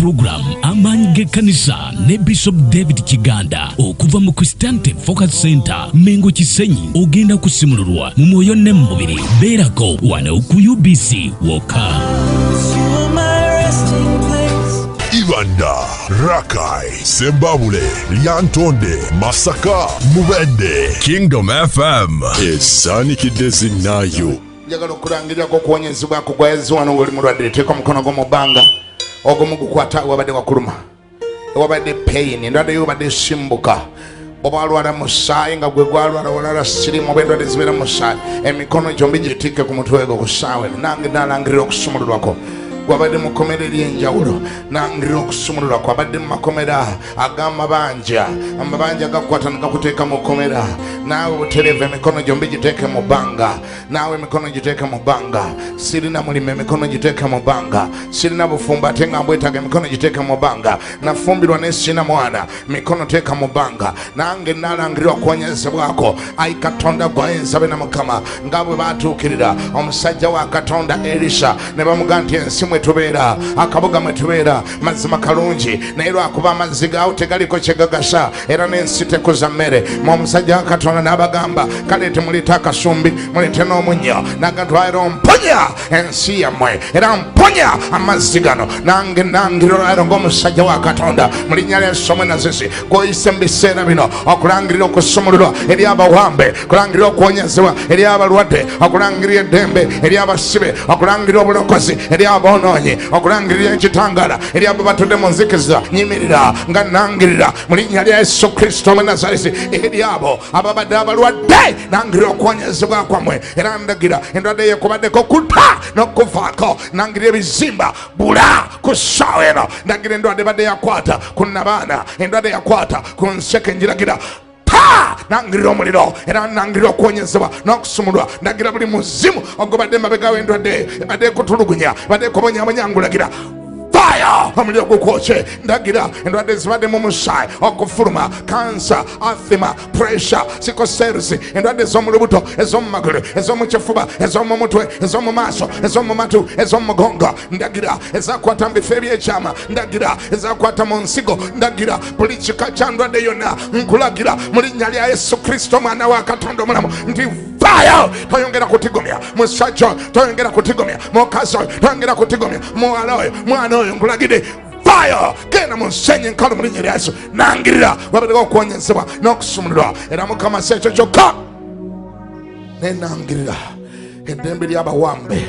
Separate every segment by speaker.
Speaker 1: program amanyi kanisa ne Bishop David Kiganda okuva mu Christianity Focus Center Mengo Kisenyi ogenda kusimululwa mu mwoyo ne mubiri beerako wano ku UBC woka.
Speaker 2: Ibanda, Rakai, Sembabule, Lyantonde, Masaka, Mubende, Kingdom FM. Esanikidde zinnayo.
Speaker 3: Njagala okulangira ko kuwonyezebwa kugwayezo wano ngoli mulwadde teka mukono go mubanga ogomu gukwata wabadde wakuluma wabadde pain ndwadde yobadde simbuka obalwala musaayi nga gwe gwalwala walala sirimu bwendwadde zibeera musaayi emikono gyombi gitike ku mutwe gwo kusaawe nange nalangirira okusumululwako gwabadde mu komera ery'enjawulo nangirira okusumululwa kwabadde mu makomera ag'amabanja amabanja gakwata negakuteeka mu komera naawe buterevu emikono gyombi giteeke mu bbanga naawe emikono giteeke mu bbanga sirina mulimu emikono giteeke mu bbanga sirina bufumbo ate nga mbwetaaga emikono giteeke mu bbanga nafumbirwa ne sirina mwana mikono teeka mu bbanga nange nalangirira okuwonyezebwako ayi katonda gwayinza be na mukama nga bwe baatuukirira omusajja wa katonda Elisha ne bamugamba nti ensi tubeera akabuga mwe tubeera mazima kalungi naye lwakuba amazzi gaawo tegaliko kyegagasa era n'ensi tekuza mmere omusajja wa katonda n'abagamba kale temulete akasumbi mulete n'omunnyo nagatwalira omponya ensi yammwe era mponya amazzi gano nange nangirira ng'omusajja wa katonda mu linnya ly'esomwe nazisi gw'oyise mu biseera bino okulangirira okusumululwa eri abawambe okulangirira okuwonyezebwa eri abalwadde okulangirira eddembe eri abasibe okulangirira obulokozi eri abono okulangirira ekitangala eri abo batudde mu nzikiza nyimirira nga nangirira mu linnya lya Yesu Kristo omwe Nazareti eri abo ababadde abalwadde nangirira okuwonyezebwa kwammwe era ndagira endwadde yekubaddeko kuta n'okuvaako nangirira ebizimba bula ku ssaawa eno ndagira endwadde badde yakwata ku nabaana endwadde yakwata ku nseke njiragira nangirira omuliro era nangirira okuwonyezebwa n'okusumulwa ndagira buli muzimu ogubadde mabega w'endwadde badde kutulugunya badde kubonyabonya ngulagira fire omuliro gukwoce ndagira endwadde zibadde mu musaayi okufuluma kansa athima pressure sickle endwadde ez'omu lubuto ez'omu magulu ez'omu kifuba ez'omu mutwe ez'omu maaso ez'omu matu ez'omu mugongo ndagira ezakwata mu bifo ebyekyama ndagira ezakwata mu nsigo ndagira buli kika kya ndwadde yonna nkulagira mu linnya lya Yesu Kristo omwana wa Katonda omulamu nti fire toyongera kutigomya musajja toyongera kutigomya mukazi toyongera kutigomya muwala oyo mwana oyo nkulagidde fire genda mu nsenyi nkalu mu linnya lya Yesu nangirira wabadde okuwonyezebwa n'okusumululwa era mukama si ekyo kyokka nenangirira eddembe ly'abawambe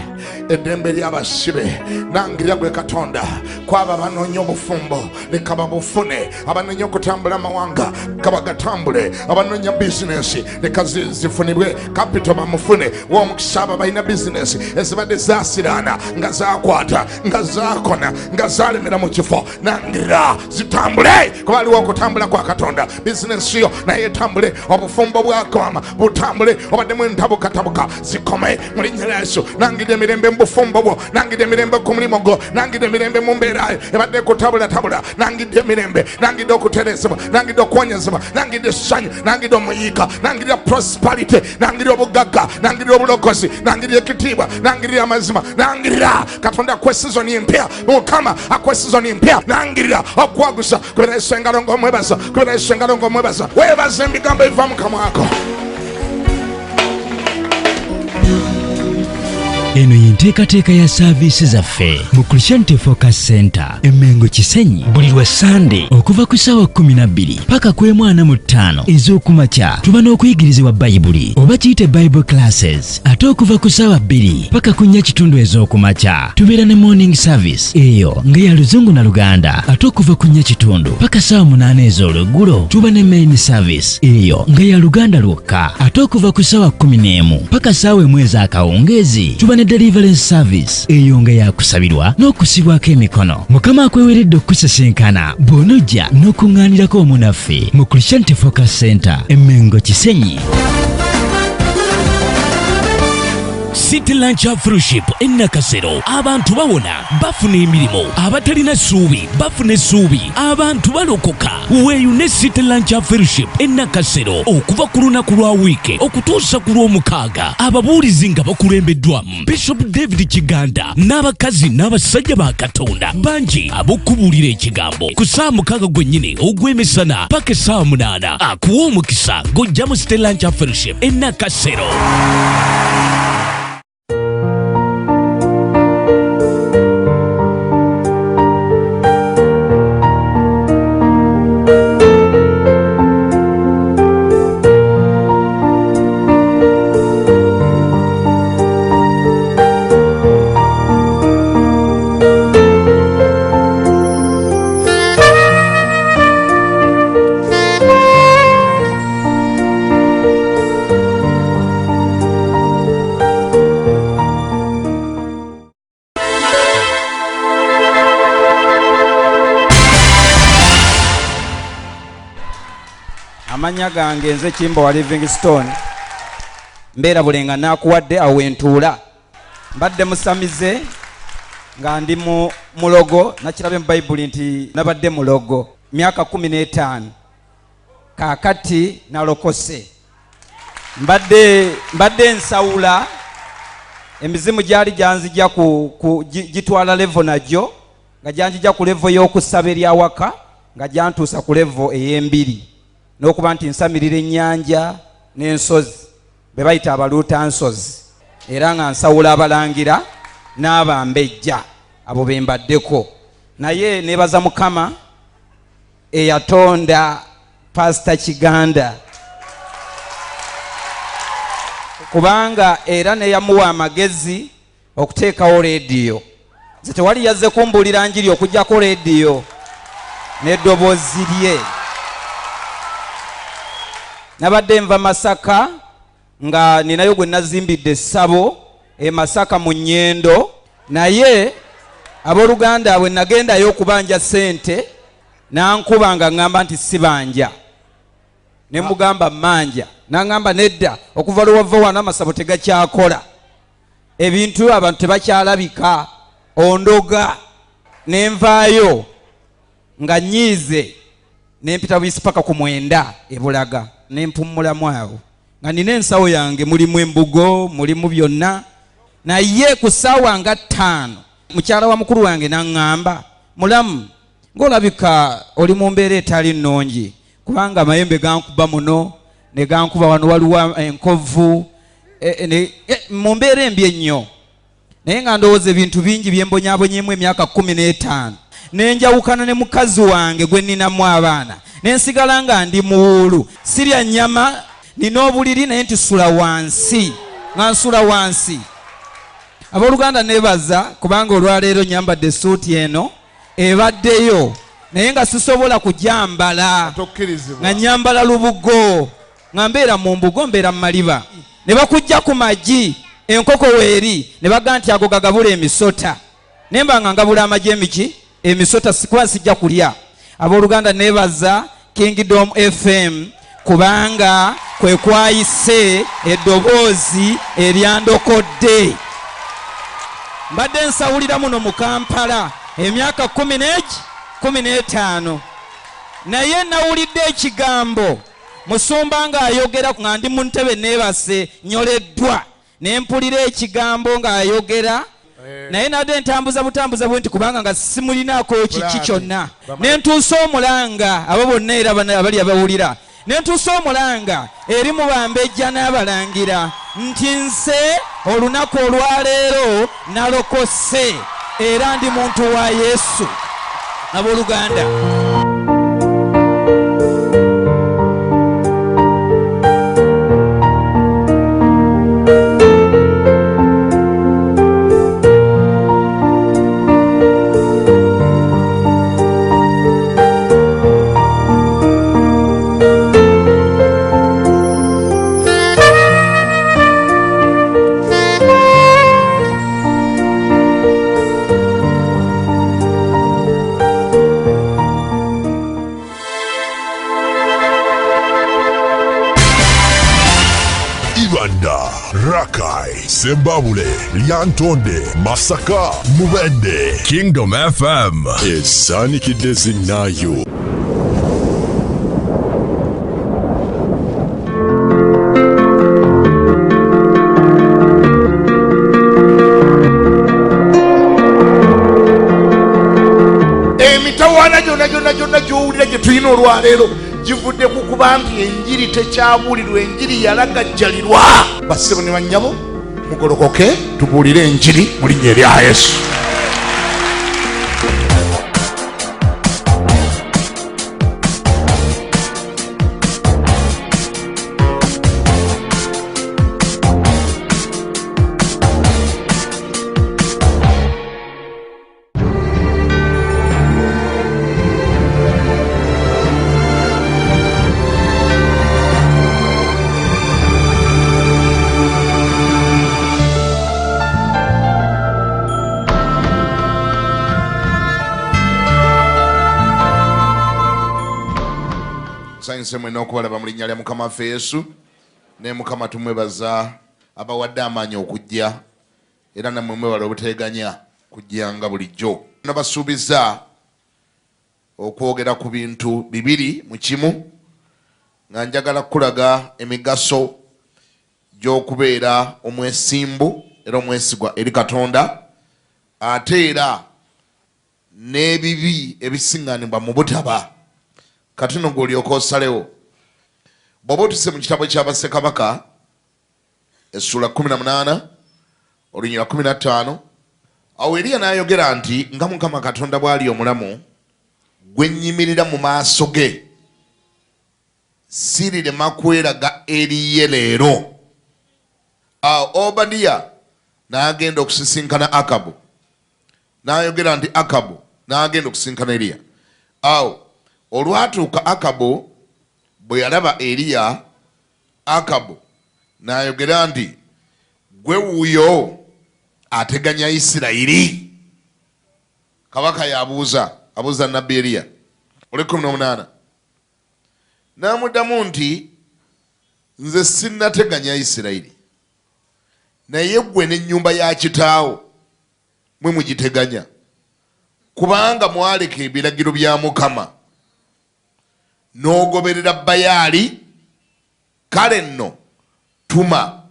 Speaker 3: eddembe ly'abasibe nangirira gwe Katonda kwaba abanoonya obufumbo leka babufune abanoonya okutambula amawanga kabagatambule abanoonya bizinesi leka zifunibwe kapito bamufune w'omukisa abo balina bizinesi ezibadde zasiraana nga zakwata nga zakona nga zalemera mu kifo nangirira zitambule kuba aliwo okutambula kwa Katonda bizinesi yo naye etambule obufumbo bwakoma butambule obaddemu entabukatabuka zikome mu linnya lya Yesu nangirira emirembe mu bufumbo bwo nangirira emirembe ku mulimu gwo nangirira emirembe mu mbeera ebadde kutabula nangirira emirembe nangirira okuterezebwa nangirira okuwonyezebwa nangirira essanyu nangirira omuyiika nangirira prosperity nangirira obugagga nangirira obulokozi nangirira ekitiibwa nangirira amazima nangirira Katonda akwe sizoni empya mukama akwe sizoni empya nangirira okwagusa kubera Yesu engalo ng'omwebaza kubera Yesu engalo ng'omwebaza weebaza ebigambo ebiva mu kamwa ako.
Speaker 1: Eno y'enteekateeka ya saaviisi zaffe mu Christianity Focus Center Mengo Kisenyi buli lwa Sunday okuva ku ssaawa 12 paka ku 45 ez'okumakya tuba n'okuyigirizibwa Bayibuli oba kiyite Bible classes ate okuva ku ssaawa 2 paka ku 4 ez'okumakya tubeera ne morning service eyo nga ya Luzungu na Luganda ate okuva ku 4 paka ssaawa 8 ez'olweggulo tuba ne main service eyo nga ya Luganda lwokka ate okuva ku ssaawa 11 paka ssaawa 1 ez'akawungeezi tuba ne deliverance service eyo nga yakusabirwa n'okusibwako emikono. Mukama akweweredde okukusesenkana bw'onojja n'okuŋŋaanirako omunaffe mu Christianity Focus Center Mengo Kisenyi. City Lunch Fellowship Nakasero abantu bawona bafuna emirimu abatalina ssuubi bafuna essuubi abantu balokoka weeyu ne City Lunch Fellowship Nakasero okuva ku lunaku lwa wiiki okutuusa ku lw'omukaaga ababuulizi nga bakulembeddwamu Bishop David Kiganda n'abakazi n'abasajja ba Katonda bangi abokubuulira ekigambo ku ssaawa mukaaga gwennyini ogw'emisana paka essaawa 8 akuwa omukisa gojja mu City Lunch Fellowship Nakasero.
Speaker 4: Amanya gange nze Kimbo wa Livingstone mbeera bulenga nakuwadde awentuula mbadde musamize nga ndi mu mulogo nakirabe mu Bayibuli nti nabadde mulogo myaka 15 kakati nalokose mbadde nsawula emizimu gyali janzija gitwala levo najjo nga janjija ku levo y'okusaba eri awaka nga jantuusa ku levo ey'embiri n'okuba nti nsamirira ennyanja n'ensozi be bayita abaluuta nsozi era nga nsawula abalangira n'abambejja abo be mbaddeko naye neebaza Mukama eyatonda Pastor Kiganda kubanga era neyamuwa amagezi okuteekawo leediyo nze tewali yazze kumbuulira njiri okujjako leediyo n'eddoboozi lye. Nabadde nva Masaka nga ninayo gwe nazimbidde essabo Masaka mu Nnyendo naye abooluganda bwe nagendayo okubanja ssente nankuba nga ŋŋamba nti sibanja ne mugamba manja naŋŋamba nedda okuva lwewava wano amasabo tegakyakola ebintu abantu tebakyalabika ondoga nenvaayo nga nnyiize nempita buyisi paka ku 9 ebulaga nempummulamu awo nga nina ensawo yange mulimu embugo mulimu byonna naye ku ssaawa nga 5 mukyala wa mukulu wange naŋŋamba mulamu ng'olabika oli mu mbeera etali nnungi kubanga amayembe gankuba muno ne gankuba wano waliwo enkovu mu mbeera embi ennyo naye nga ndowooza ebintu bingi byembonyabonyemu emyaka 15 nenjawukana ne mukazi wange gwe nninamu abaana nensigala nga ndi muwulu sirya nnyama nina obuliri naye nti sula wansi nga nsula wansi. Abooluganda nebaza kubanga olwaleero nyambadde suuti eno ebaddeyo naye nga sisobola kujambala nga nyambala lubugo nga mbeera mu mbugo mbeera mu maliba ne bakujja ku magi enkoko weeri ne baga nti ago gagabula emisota nemba nga ngabula amagi emiki emisota sikuba sijja kulya. Abooluganda nebaza Kingdom FM kubanga kwe kwayise eddoboozi eryandokodde. Mbadde nsawulira muno mu Kampala emyaka 15 naye nawulidde ekigambo musumba nga ayogera nga ndi mu ntebe neebase nyoleddwa nempulira ekigambo nga ayogera naye nadde ntambuza butambuza bwe nti kubanga nga simulinaako kiki kyonna nentuusa omulanga abo bonna era abali abawulira nentuusa omulanga eri mu bambejja n'abalangira nti nse olunaku olwaleero nalokose era ndi muntu wa Yesu. Abooluganda
Speaker 2: Sembabule, Lyantonde, Masaka, Mubende. Kingdom FM esaanikidde zinnaayo.
Speaker 3: Emitawaana gyonna gy'owulira gye tulina olwaleero givudde ku kuba nti enjiri tekyabuulirwa, enjiri yalagajjalirwa. Bassebo ne bannyabo mugolokoke tubuulire enjiri mu linnya erya Yesu. Nsanyuse mwena okubalaba mu linnya lya Mukama waffe Yesu. Ne Mukama tumwebaza abawadde amaanyi okujja era nammwe mwebala obuteeganya kujjanga bulijjo. Nabasuubiza okwogera ku bintu bibiri mu kimu nga njagala kulaga emigaso gy'okubeera omwesimbu era omwesigwa eri Katonda, ate era n'ebibi ebisiŋŋaanibwa mu butaba. Kati nno ng'olyoka osalewo. Bw'oba otuse mu kitabo kya Bassekabaka essula 18 olunyira 15, awo Eriya n'ayogera nti nga Mukama Katonda bw'ali omulamu gwe nnyimirira mu maaso ge, sirirema kweraga eriye leero. Awo Obadiya n'agenda okusisinkana Akabu, n'ayogera nti Akabu n'agenda okusisinkana Eriya. Awo olwatuuka Akabu bwe yalaba Eriya, Akabu n'ayogera nti gwe wuuyo ateganya Isirayiri. Kabaka abuuza nabbi Eriya. 18 n'amuddamu nti nze sinnateganya Isirayiri, naye gwe n'ennyumba ya kitaawo mwe mugiteganya, kubanga mwaleka ebiragiro bya Mukama n'ogoberera Bayaali. Kale nno tuma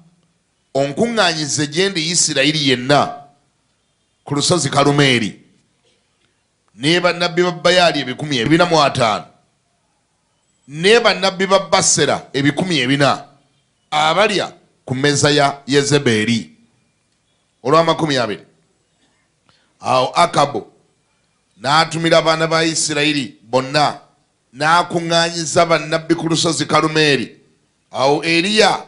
Speaker 3: onkuŋŋaanyize gye ndi Isirayiri yenna ku lusozi Kalumeeri, ne bannabbi ba Bayaali 450, ne bannabbi ba Basera 400 abalya ku mmeeza ya Yezeberi. Olw'amakumi 20. Awo Akabu n'atumira abaana ba Isirayiri bonna n'akuŋŋaanyiza bannabbi ku lusozi Kalumeeri. Awo Eriya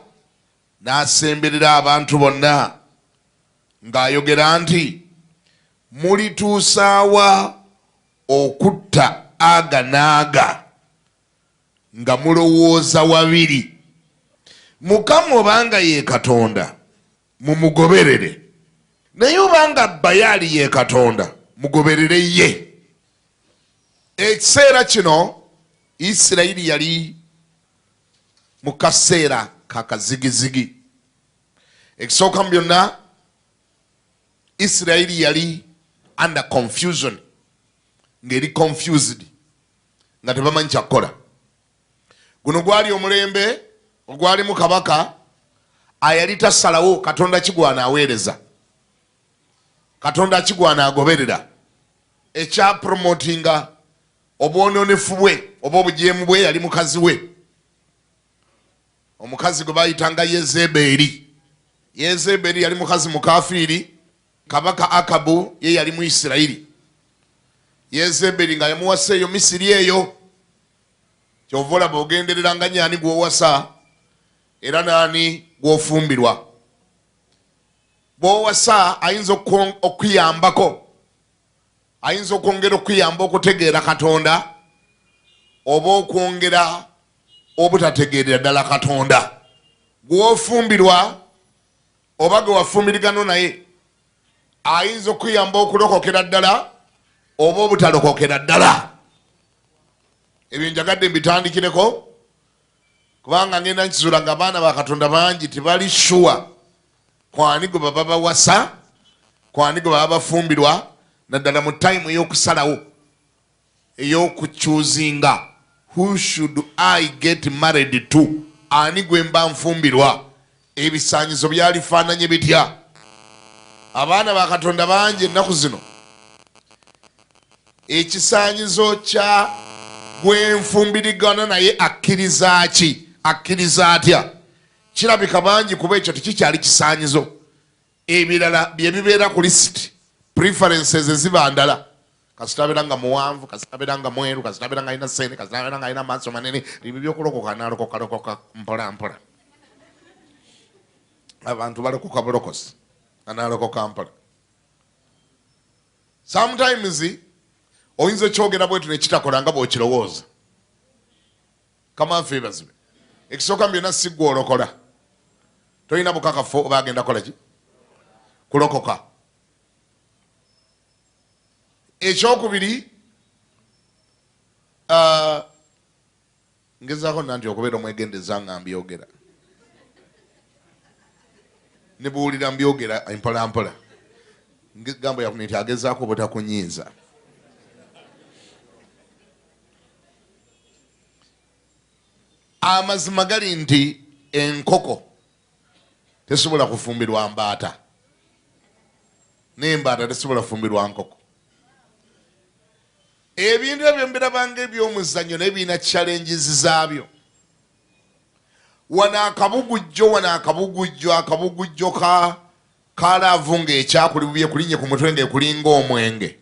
Speaker 3: n'asemberera abantu bonna ng'ayogera nti mulituusaawa okutta aga n'aga nga mulowooza wabiri. Mukama obanga ye Katonda mumugoberere, naye obanga Bayaali ye Katonda mugoberere ye. Ekiseera kino Isirayiri yali mu kaseera kakazigizigi. Ekisooka mu byonna, Isirayiri yali under confusion, ng'eri confused, nga tebamanyi kyakukola. Guno gwali omulembe ogwalimu kabaka ayali tasalawo Katonda kigwana aweereza, Katonda kigwana agoberera. Ekya promotinga obwononefu bwe oba obujeemu bwe yali mukazi we, omukazi gwe bayitanga Yezeberi. Yezeberi yali mukazi mukafiiri. Kabaka Akabu ye yali mu Isirayiri. Yezeberi nga yamuwasa eyo Misiri eyo. Kyova olaba ogendereranga nyaani gw'owasa era naani gw'ofumbirwa. Bw'owasa ayinza okuyambako, ayinza okwongera okuyamba okutegeera Katonda oba okwongera obutategeerera ddala Katonda. Gw'ofumbirwa oba gwe wafumbirigano naye ayinza okuyamba okulokokera ddala oba obutalokokera ddala. Ebyo njagadde mbitandikireko kubanga ngenda nkizuula nga abaana ba Katonda bangi tebali shuwa kwani gwe baba bawasa, kwani gwe baba bafumbirwa, naddala mu time ey'okusalawo ey'okuchuzinga who should I get married to, ani gwe mba nfumbirwa. Ebisaanyizo byalifaananye bitya? Abaana ba Katonda bangi ennaku zino ekisaanyizo kya gwe nfumbirigana naye akkiriza ki, akkiriza atya, kirabika bangi kuba ekyo tekikyali kisaanyizo. Ebirala bye bibeera ku lisiti, preferences eziba ndala. Kasita abeera nga muwanvu, kasita abeera nga mweru, kasita abeera nga alina ssente, kasita abeera nga alina amaaso manene, ebyo by'okulokoka n'alokoka mpola mpola. Abantu balokoka bulokosi analokoka mpola. Sometimes oyinza ekyogera bwetu nekitakola nga bw'okirowooza. Kama nfe bazibe ekisooka byonna si ggwe olokola, tolina bukakafu oba agenda kola ki kulokoka. Ekyokubiri, ngezaako nanti okubeera omwegendeza nga mbyogera, ne buwulira mbyogera mpola mpola, gambo yakuni nti agezaako obutakunyiiza. Amazima gali nti enkoko tesobola kufumbirwa mbaata, n'embaata tesobola kufumbirwa nkoko. Ebintu ebyo mbirabanga eby'omuzannyo naye birina challenges zaabyo. Wano akabugujjo ka laavu ng'ekyakuli bubye kulinye ku mutwe ng'ekulinga omwenge.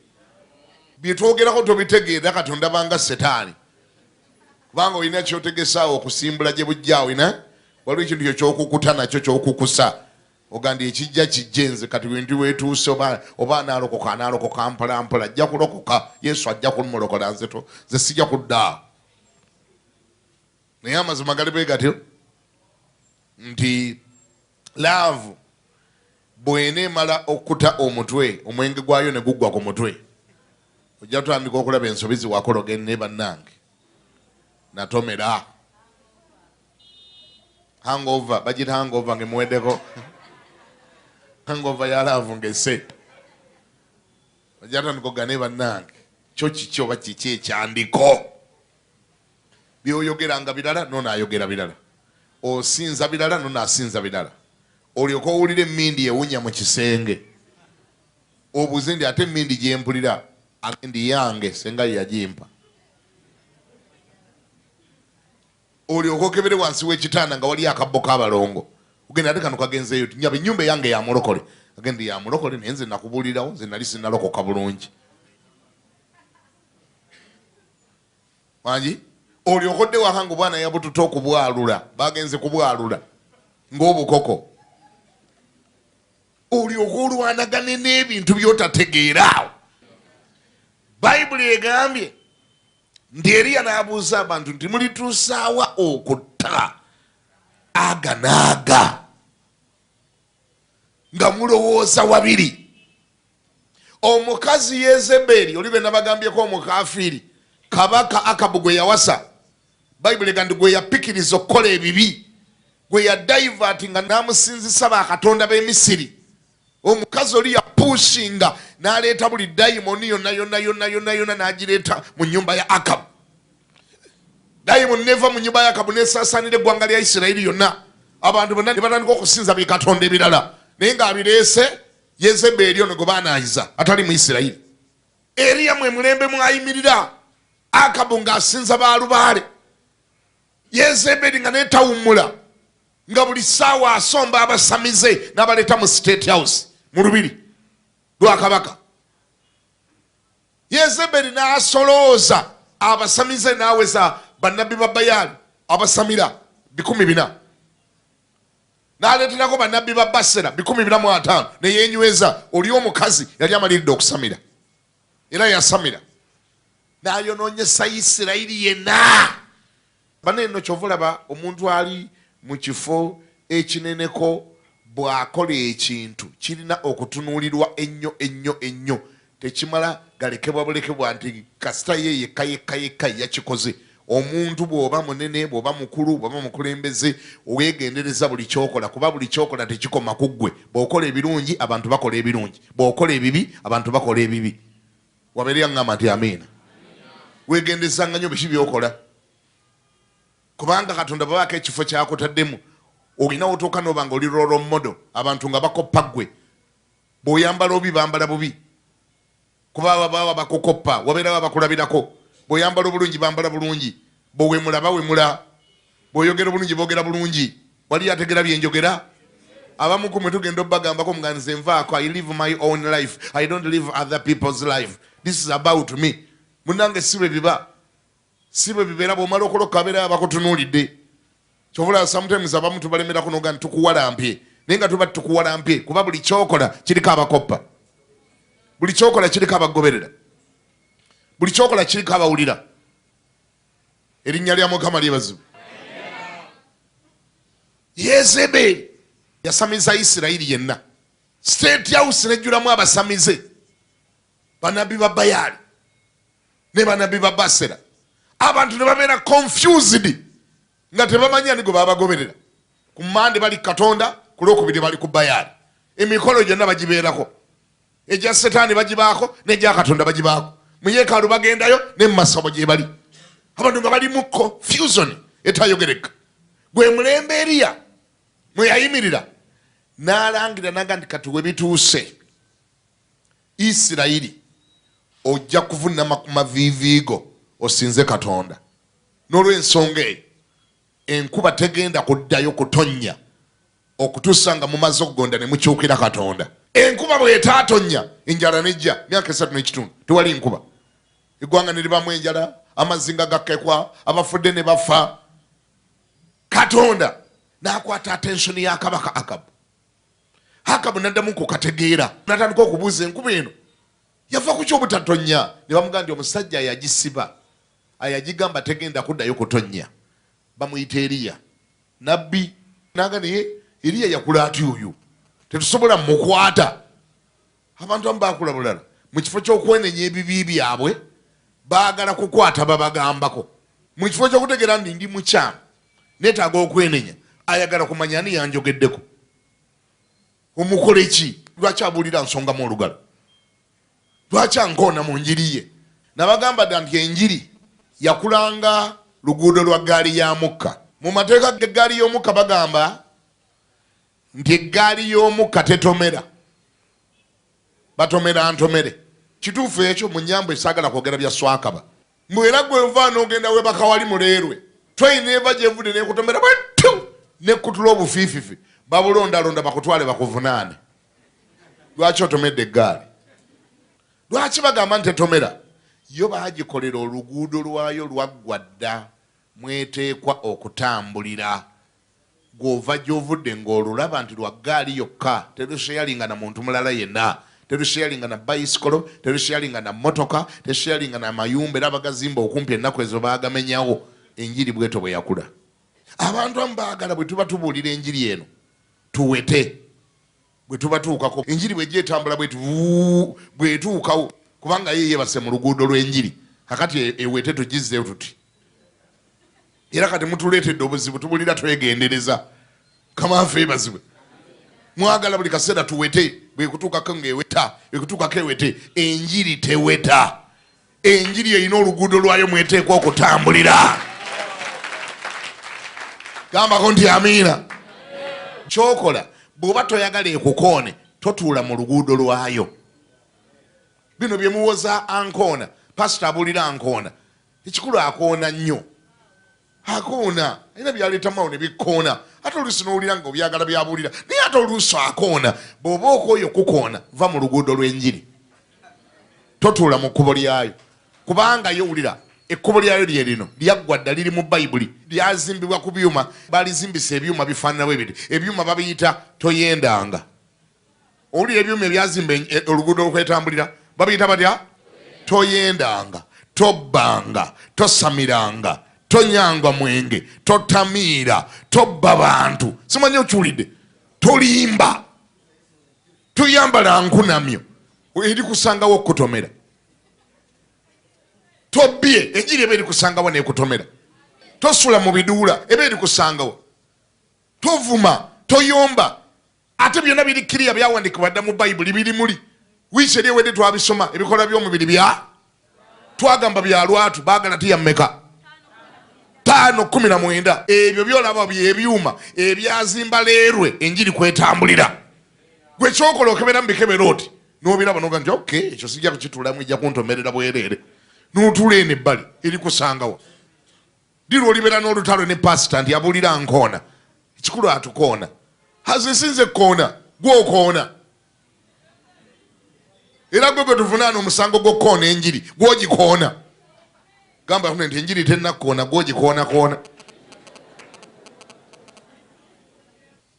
Speaker 3: Byetwogerako tobitegeera Katonda banga setaani. Kubanga olina kyotegesaawo okusimbula gye bujjaawo, waliwo ekintu ekyokukuta nakyo kyokukusa. Ogandi ekijja kijjenze kati bintu wetuuse oba analokoka mpola mpola, ajja kulokoka. Yesu ajja kumulokola, nze sijja kudda. Naye amazima gali bwe gatyo nti laavu bw'eneemala okukuta omutwe, omwenge gwayo ne guggwa ku mutwe, ojja tutandika okulaba ensobi ziwakologa ne bannange natomera. Hangover, bagita hangover ngemuweddeko. Hangover ya laavu ngese. Ojja tutandika ogane bannange kyo kiki oba kiki ekyandiko. By'oyogeranga birala n'onaayogera birala, osinza birala n'onaasinza birala. Olyoka owulira emmindi ewunya mu kisenge, obuuze ndi ate emmindi gye mpulira ndi yange senga ye yagimpa. Olyoka okebere wansi w'ekitanda nga wali akabbo k'abalongo, ogenda ate kano kagenzeeyo nyaba ennyumba eyange ya mulokole. Agenda ya mulokole naye nze nakubuulirawo, nze nali sinnalokoka bulungi. Wangi olyoka odde waka ng'obwana yabututa okubwalula, bagenze kubwalula ng'obukoko. Olyoka olwanagane n'ebintu by'otategeeraawo. Bayibuli egambye nti Eriya n'abuuza abantu nti mulituusaawa okutta aga naaga nga mulowooza wabiri. Omukazi Yezeberi oli be nabagambyeko omukafiiri, kabaka Akabu gwe yawasa, Bayibuli egamba gwe yapikiriza okukola ebibi, gwe yadaivatinga n'amusinzisa bakatonda b'e Misiri. Omukazi oli yapushinga n'aleeta buli dayimoni yonna n'agireeta mu nnyumba ya Akabu. Dayimoni neva mu nnyumba ya Akabu n'esaasaanira eggwanga lya Isirayiri yonna. Abantu bonna ne batandika okusinza bikatonda ebirala, naye ng'abireese Yezeberi ono gwe baanaayiza atali mu Isirayiri. Eriya mwe mulembe mwayimirira, Akabu ng'asinza baalubaale, Yezeberi nga neetawummula, nga buli ssaawa asomba abasamize n'abaleeta mu State House mu lubiri lwa kabaka. Yezeberi n'asolooza abasamize n'aweza bannabbi ba Bayaali abasamira 400, n'aleeterako bannabbi ba Basera 405, ne yeenyweza. Oli omukazi yali amaliridde okusamira era yasamira, n'ayonoonyesa Isirayiri yenna. Baneno kyovulaba omuntu ali mu kifo ekineneko bw'akola ekintu kirina okutunuulirwa ennyo, tekimala galekebwa bulekebwa nti kasita ye yekka yakikoze. omuntu bw'oba munene bw'oba mukulu bw'oba mukulembeze weegendereza buli kyokola kuba buli kyokola tekikoma ku ggwe. Bw'okola ebirungi abantu bakola ebirungi, bw'okola ebibi abantu bakola ebibi. Wabeera ngamba nti amiina. Weegendezanga nnyo biki byokola, kubanga Katonda babaako ekifo kyakutaddemu. Olina otuuka n'oba nga oli role model, abantu nga bakoppa ggwe. Bw'oyambala obi bambala bubi, kuba baba bakukoppa, wabeerawo abakulabirako. Bw'oyambala obulungi bambala bulungi, bw'owemula bawemula, bw'oyogera obulungi boogera bulungi. Wali ategera bye njogera? Abamu ku mwe tugenda obbagambako nga nze nvaako, I live my own life, I don't live other people's life, this is about me. Munnange si bwe biba, si bwe bibeera. Bw'omala okoloka abeerayo abakutunuulidde. Kyovula sometimes abamu tubalemerako noga nti tukuwalampye, naye nga tuba tukuwalampye kuba buli kyokola kiriko abakoppa, buli kyokola kiriko abagoberera, buli kyokola kiriko abawulira. Erinnya lya Mukama lyebazibwe. Yezeberi yasamiza Isirayiri yenna. State House nejjulamu abasamize, banabbi ba Baali ne banabbi ba Basera. Abantu ne babeera confused nga tebamanya ni gwe babagoberera. Ku Mande bali Katonda, ku Lwokubiri bali ku Baali. Emikolo gyonna bagibeerako, egya Setaani bagibaako n'egya Katonda bagibaako. Mu yeekaalu bagendayo ne mu masabo gye bali. Abantu nga bali mu confusion etayogereka. Gwe mulembe Eriya mwe yayimirira n'alangira naga nti kati we bituuse Isirayiri ojja kuvunama ku maviiviigo osinze Katonda. N'olw'ensonga eyo enkuba tegenda kuddayo kutonnya okutuusa nga mumaze okugonda ne mukyukira Katonda. Enkuba bwe etaatonya enjala nejja myaka 3 n'ekitundu tewali nkuba. Eggwanga ne libamu enjala, amazinga gakkekwa, abafudde ne bafa. Katonda n'akwata attention ya kabaka Akabu. Akabu n'addamu kukategeera, n'atandika okubuuza enkuba eno yava ku ky'obutatonya. Ne bamugamba nti omusajja ayagisiba, ayagigamba tegenda kuddayo kutonnya. Bamuyita Eriya nabbi. Naga naye Eriya yakula ati oyo tetusobola mukwata. Abantu amu baakula bulala mu kifo ky'okwenenya ebibi byabwe, baagala kukwata babagambako. Mu kifo ky'okutegeera nti ndi mukyamu neetaaga okwenenya, ayagala kumanya ani yanjogeddeko. Omukole ki? Lwaki abuulira nsongamu olugalo? Lwaki ankoona mu njiri ye? Nabagamba dda nti enjiri yakulanga luguudo lwa ggaali ya mukka. Mu mateeka g'eggaali y'omukka bagamba nti eggaali y'omukka tetomera, batomera ntomere. Kituufu ekyo mu nnyambo esaagala kwogera bya Swakaba. Mwera gwe nva n'ogenda webaka wali muleerwe, twayina eva gyevudde n'ekutomera bwattu n'ekutula obufiififi, babulondalonda bakutwale bakuvunaane. Lwaki otomedde eggaali? Lwaki bagamba nti etomera? Yo baagikolera oluguudo lwayo lwaggwa dda, mweteekwa okutambulira. Gw'ova gy'ovudde ng'olulaba nti lwa ggaali yokka, terusheyalinga na muntu mulala yenna, terusheyalinga na bayisikolo, terusheyalinga na motoka, terusheyalinga na mayumba era bagazimba okumpi ennaku ezo baagamenyawo. Enjiri bweto bwe yakula. Abantu amu baagala bwe tuba tubuulira enjiri eno tuwete, bwe tuba tuukako enjiri bwe gyetambula bwetuukawo, kubanga ye yeebase mu luguudo lw'enjiri. Kakati ewete tugizzeyo tuti. Era kati mutuleetedde obuzibu, tubulira twegendereza. Kamanfe ebazibwe. Mwagala buli kaseera tuwete, bwe kutuukako ng'eweta, bwe kutuukako ewete. Enjiri teweta. Enjiri erina oluguudo lwayo mweteekwa okutambulira. Gambako nti amiina. Kyokola bw'oba toyagala ekukoone, totuula mu luguudo lwayo. Bino bye muwoza ankoona, pasita abuulira ankoona. Ekikulu akoona nnyo. Akoona ayina byaleetamawo ne bikkoona. Ate oluusi n'owulira nga obyagala byabuulira, naye ate oluusi akoona. Bw'oba okooyo kukoona, va mu luguudo lw'enjiri. Totuula mu kkubo lyayo. Kubanga yowulira ekkubo lyayo lye lino lyaggwa dda, liri mu Bayibuli, lyazimbibwa ku byuma. Balizimbisa ebyuma bifaanana bwe biti. Ebyuma babiyita toyendanga. Owulira ebyuma ebyazimba oluguudo okwetambulira babiyita batya? Toyendanga, tobbanga, tosamiranga, tonyanga mwenge, totamiira, tobba bantu. Simanyi okiwulidde? Tolimba, toyambala nkunamyo eri kusangawo okutomera. Tobye enjiri eba eri kusangawo n'ekutomera. Tosula mu biduula eba eri kusangawo. Tovuma, toyomba. Ate byonna biri kiriya byawandikibwa dda mu Bayibuli biri muli. Wiiki eri ewedde twabisoma ebikola by'omubiri bya twagamba bya lwatu baagala tiya mmeka 5:19 ebyo byolaba byebyuma ebyazimba leerwe enjiri kwetambulira. Gwe kyokola okebera mu bikebera oti n'obiraba n'oga nti okay ekyo sijja kukituulamu ejja kuntomerera bwereere n'otuula eno ebbali eri kusangawo. Dira olibeera n'olutalo ne pasita nti abuulira nkoona ekikulu atukoona hazisinze koona gwokoona era gwe tuvunaana omusango gw'okkoona enjiri gw'ogikoona gamba nti enjiri tennakoona gw'ogikoona.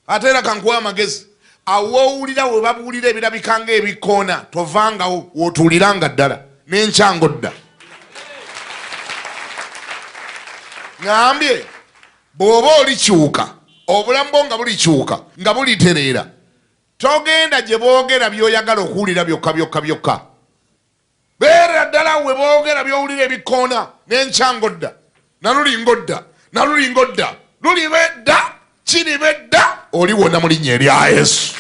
Speaker 3: Ate era kankuwa amagezi awo owulira we babuulira ebirabika ng'ebikoona tovangawo wootuuliranga ddala n'enkyango dda. Ngambye bw'oba olikyuka obulamu bwo nga bulikyuka nga bulitereera togenda gye boogera by'oyagala okuwulira byokka. Beera ddala we boogera by'owulira ebikoona n'enkyango dda nalulingo dda lulibe dda kiribe dda oliwona mu linnya erya Yesu.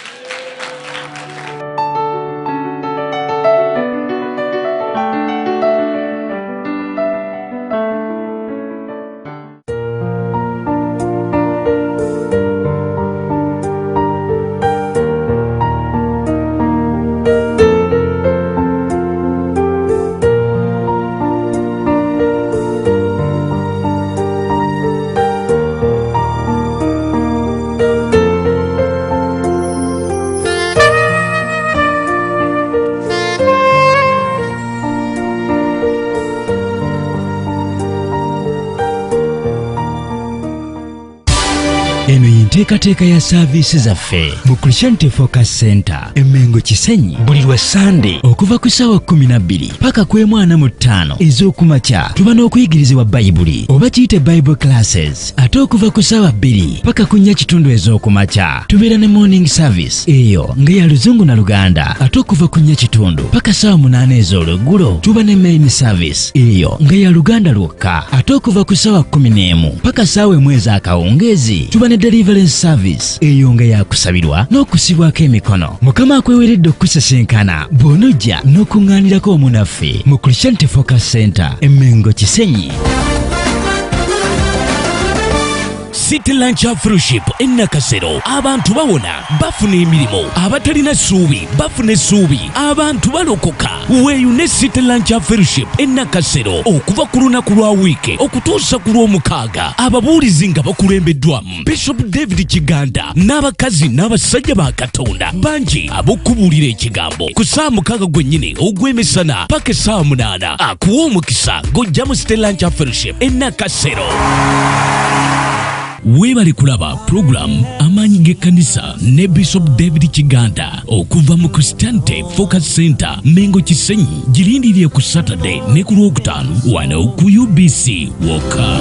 Speaker 1: Eno y'enteekateeka ya saaviisi zaffe mu Christianity Focus Center Emmengo Kisenyi buli lwa Sande okuva ku ssaawa 12 paka ku 45 ez'okumakya tuba n'okuyigirizibwa Bayibuli oba kiyite Bible classes ate okuva ku ssaawa 2 paka ku 4 ez'okumakya tubeera ne morning service eyo nga ya Luzungu na Luganda ate okuva ku 4 paka ssaawa 8 ez'olweggulo tuba ne main service eyo nga ya Luganda lwokka ate okuva ku ssaawa 11 paka ssaawa 1 ez'akawungeezi tuba ne deliverance service eyo nga yakusabirwa n'okusibwako emikono. Mukama akweweredde okusisinkana bw'onojja n'okuŋŋaanirako omunaffe mu Christianity Focus Center Emmengo Kisenyi.
Speaker 5: City Lunch Fellowship Nakasero abantu bawona bafuna emirimu abatalina ssuubi bafuna essuubi abantu balokoka weeyune City Lunch Fellowship Nakasero okuva ku lunaku lwa wiiki okutuusa ku lw'omukaaga ababuulizi nga bakulembeddwamu Bishop David Kiganda n'abakazi n'abasajja ba Katonda bangi ab'okubuulira ekigambo ku ssaawa 6 gwennyini ogw'emisana paka essaawa 8 akuwa omukisa ng'ojja mu City Lunch Fellowship Nakasero. Weebale kulaba program amaanyi g'ekkanisa ne Bishop David Kiganda okuva mu Christianity Focus Center Mengo Kisenyi girindirire ku Saturday ne ku Lwokutaano wano ku UBC Woka.